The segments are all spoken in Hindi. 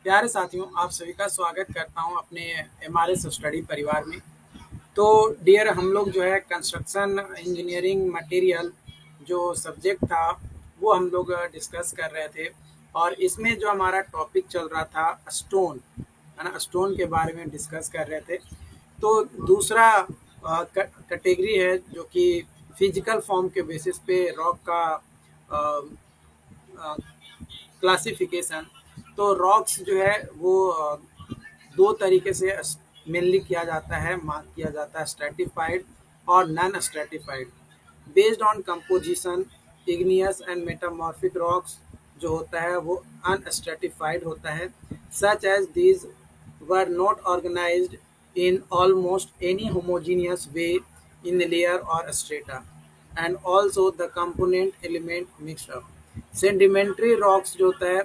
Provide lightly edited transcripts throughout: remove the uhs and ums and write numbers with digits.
प्यारे साथियों, आप सभी का स्वागत करता हूं अपने एमआरएस स्टडी परिवार में। तो डियर, हम लोग जो है कंस्ट्रक्शन इंजीनियरिंग मटेरियल जो सब्जेक्ट था वो हम लोग डिस्कस कर रहे थे। और इसमें जो हमारा टॉपिक चल रहा था स्टोन, है ना, स्टोन के बारे में डिस्कस कर रहे थे। तो दूसरा कैटेगरी है जो कि फिजिकल फॉर्म के बेसिस पे रॉक का क्लासिफिकेशन। तो रॉक्स जो है वो दो तरीके से मेनली किया जाता है, मार्क किया जाता है, स्ट्रेटिफाइड और non stratified. Based on composition, igneous and metamorphic rocks जो होता है वो अनस्ट्रेटिफाइड होता है। Such as these were not organised in almost any homogeneous way in layer or strata, and also the component element mixed up. Sedimentary rocks जो होता है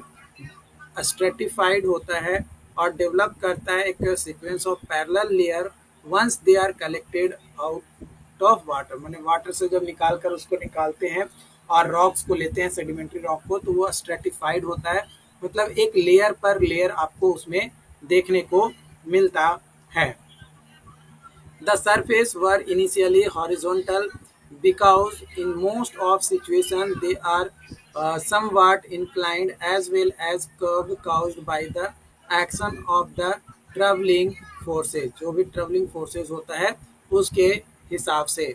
स्ट्रेटिफाइड होता है और डेवलप करता है एक sequence of parallel layer once they are collected out of water, माने वाटर से जब निकाल कर उसको निकालते हैं और रॉक्स को लेते हैं, सेडिमेंट्री रॉक को, तो वो स्ट्रेटिफाइड होता है। मतलब एक लेयर पर लेयर आपको उसमें देखने को मिलता है। The surface were initially horizontal because in most of situations they are somewhat inclined as well as curved caused by the action of the traveling forces। जो भी traveling forces होता है उसके हिसाब से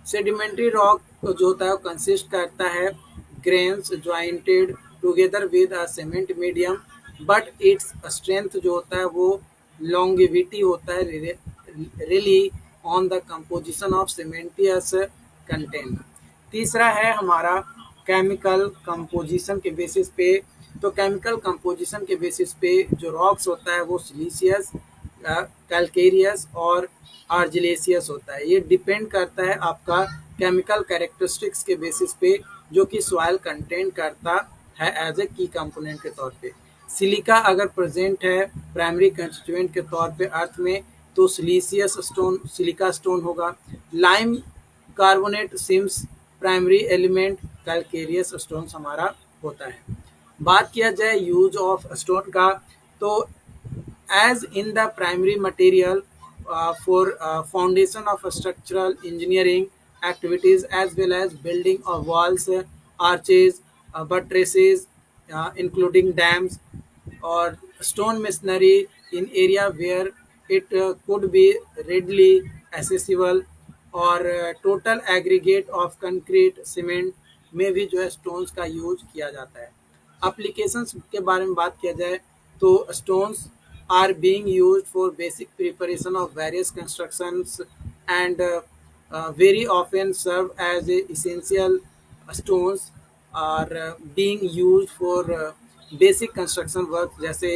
सेडिमेंट्री रॉक जो होता है वो कंसिस्ट करता है grains jointed together with a cement medium, but its strength जो होता है वो लॉन्गिविटी होता है rely on the composition of cementitious content. तीसरा है हमारा केमिकल कंपोजिशन के बेसिस पे। तो केमिकल कंपोजिशन के बेसिस पे जो रॉक्स होता है वो सिलिशियस, कैलकेरियस और आर्जिलेसियस होता है। ये डिपेंड करता है आपका केमिकल कैरेक्टरिस्टिक्स के बेसिस पे, जो कि सॉइल कंटेंट करता है एज ए की कंपोनेंट के तौर पे। सिलिका अगर प्रेजेंट है प्राइमरी कंस्टिट्यूएंट के तौर पे अर्थ में, तो सिलिशियस स्टोन सिलिका स्टोन होगा। Lime carbonate seems primary element calcareous stone हमारा होता है। बात किया जाए यूज ऑफ स्टोन का, तो as in the primary material for foundation of structural engineering activities as well as building of walls, arches, buttresses, including dams, or stone masonry in area where it could be readily accessible, और total aggregate of concrete cement में भी जो है स्टोन्स का यूज किया जाता है। एप्लीकेशंस के बारे में बात किया जाए तो stones are being used for basic preparation of various constructions and very often serve as a essential stones are being used for basic construction work जैसे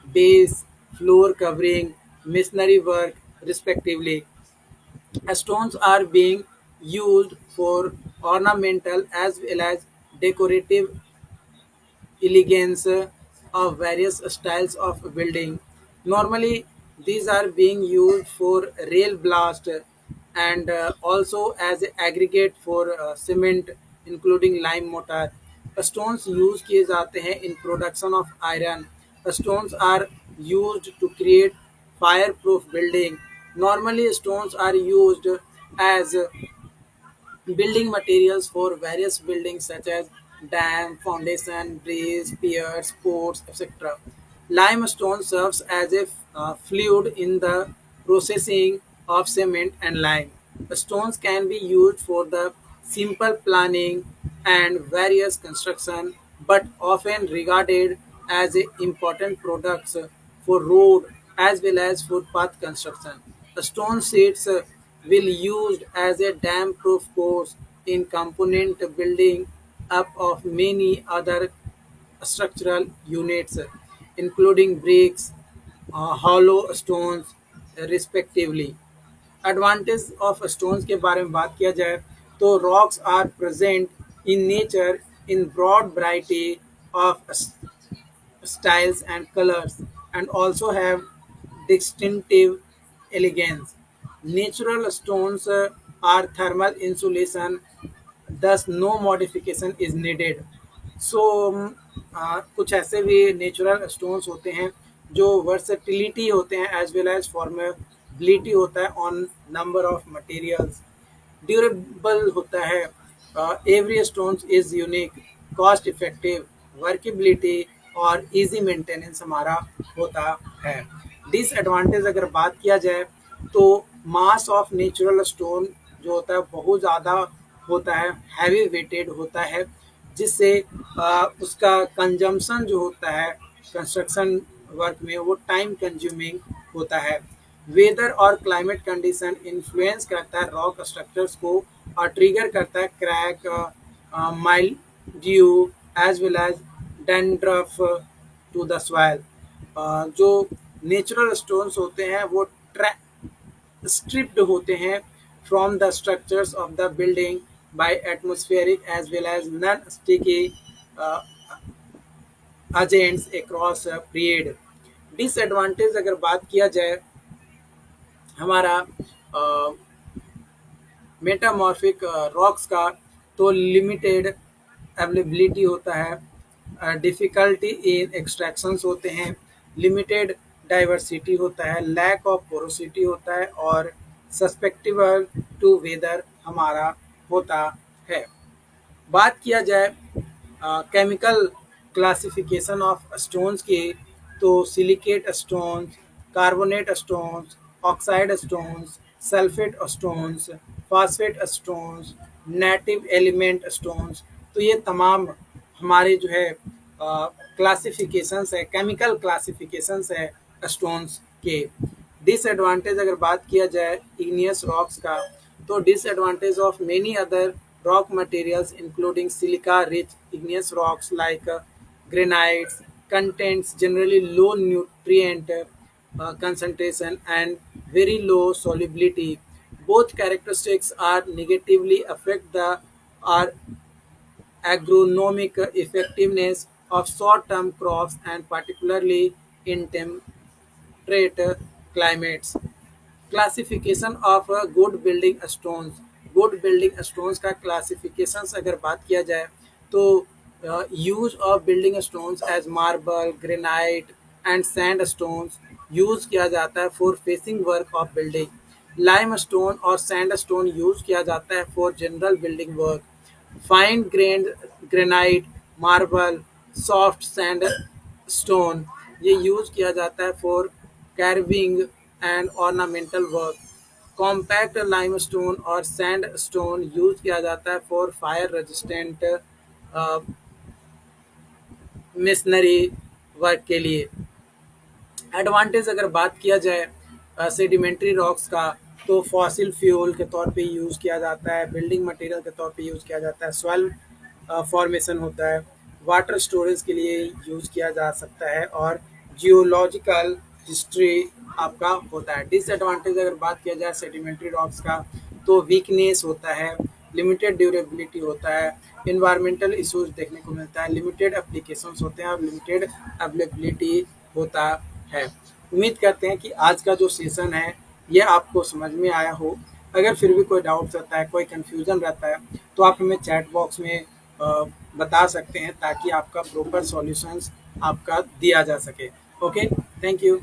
base, floor covering, masonry work respectively. Stones are being used for ornamental as well as decorative elegance of various styles of building. Normally, these are being used for rail blast and also as a aggregate for cement, including lime mortar. Stones use किए जाते हैं in production of iron. Stones are used to create fireproof building. Normally, stones are used as building materials for various buildings such as dam, foundation, bridge, piers, ports, etc. Limestone serves as a fluid in the processing of cement and lime. The stones can be used for the simple planning and various construction, but often regarded as a important products for road as well as footpath construction. The stone sheets will used as a dam-proof course in component building up of many other structural units, including bricks, hollow stones, respectively. Advantage of stones के बारे में बात किया जाए तो rocks are present in nature in broad variety of styles and colors, and also have distinctive elegance. Natural stones are thermal insulation, thus no modification is needed. So कुछ ऐसे भी नेचुरल स्टोन्स होते हैं जो वर्सेटिलिटी होते हैं एज वेल एज फॉर्मेबिलिटी होता है on number of materials, durable होता है, every stones is unique, cost effective, workability और इजी मेंटेनेंस हमारा होता है। डिसएडवांटेज अगर बात किया जाए तो मास ऑफ नेचुरल स्टोन जो होता है बहुत ज़्यादा होता है, हैवी वेटेड होता है, जिससे उसका कंजम्पशन जो होता है कंस्ट्रक्शन वर्क में वो टाइम कंज्यूमिंग होता है। वेदर और क्लाइमेट कंडीशन इन्फ्लुएंस करता है रॉक स्ट्रक्चर्स को और ट्रिगर करता है crack, mildew as well as dandruff to the soil. जो नेचुरल स्टोन्स होते हैं वो स्ट्रिप्ड होते हैं from the structures of the building by atmospheric as well as non sticky agents across period. Disadvantage अगर बात किया जाए हमारा मेटामॉर्फिक रॉक्स का, तो लिमिटेड अवेलेबिलिटी होता है, डिफ़िकल्टी इन एक्सट्रैक्शंस होते हैं, लिमिटेड डाइवर्सिटी होता है, लैक ऑफ पोरोसिटी होता है और सस्पेक्टिबल टू वेदर हमारा होता है। बात किया जाए केमिकल क्लासिफिकेशन ऑफ स्टोन्स की, तो silicate stones, carbonate stones, oxide stones, sulphate stones, phosphate stones, native element stones, तो ये तमाम हमारे जो है क्लासिफिकेशंस है, केमिकल क्लासिफिकेशंस है स्टोन्स के। डिसएडवांटेज अगर बात किया जाए इग्नियस रॉक्स का, तो disadvantage of many other rock materials including silica rich igneous rocks like granites contains generally low nutrient concentration and very low solubility. Both characteristics are negatively affect the are agronomic effectiveness of short term crops and particularly in temperate climates. Classification of good building stones, good building stones का क्लासिफिकेशंस अगर बात किया जाए तो use of building stones as marble, granite and sand stones use किया जाता है for facing work of building. Lime stone और सैंड स्टोन यूज किया जाता है for general building work. Fine grained granite, marble, soft sand stone ये यूज किया जाता है for carving and ornamental work. Compact limestone और सैंड स्टोन यूज किया जाता है for fire resistant missionary work के लिए। एडवांटेज अगर बात किया जाए सेडिमेंट्री रॉक्स का, तो फॉसिल फ्यूल के तौर पे यूज़ किया जाता है, बिल्डिंग मटेरियल के तौर पे यूज़ किया जाता है, सॉइल फॉर्मेशन होता है, वाटर स्टोरेज के लिए यूज़ किया जा सकता है और जियोलॉजिकल हिस्ट्री आपका होता है। डिसएडवांटेज अगर बात किया जाए सेडिमेंट्री रॉक्स का, तो वीकनेस होता है, लिमिटेड ड्यूरेबिलिटी होता है, इन्वायरमेंटल इश्यूज देखने को मिलता है, लिमिटेड एप्लीकेशंस होते हैं और लिमिटेड अवेलेबिलिटी होता है। उम्मीद करते हैं कि आज का जो सेशन है ये आपको समझ में आया हो। अगर फिर भी कोई डाउट्स रहता है, कोई कन्फ्यूजन रहता है, तो आप हमें चैट बॉक्स में बता सकते हैं ताकि आपका प्रॉपर सॉल्यूशंस आपका दिया जा सके। Okay, thank you.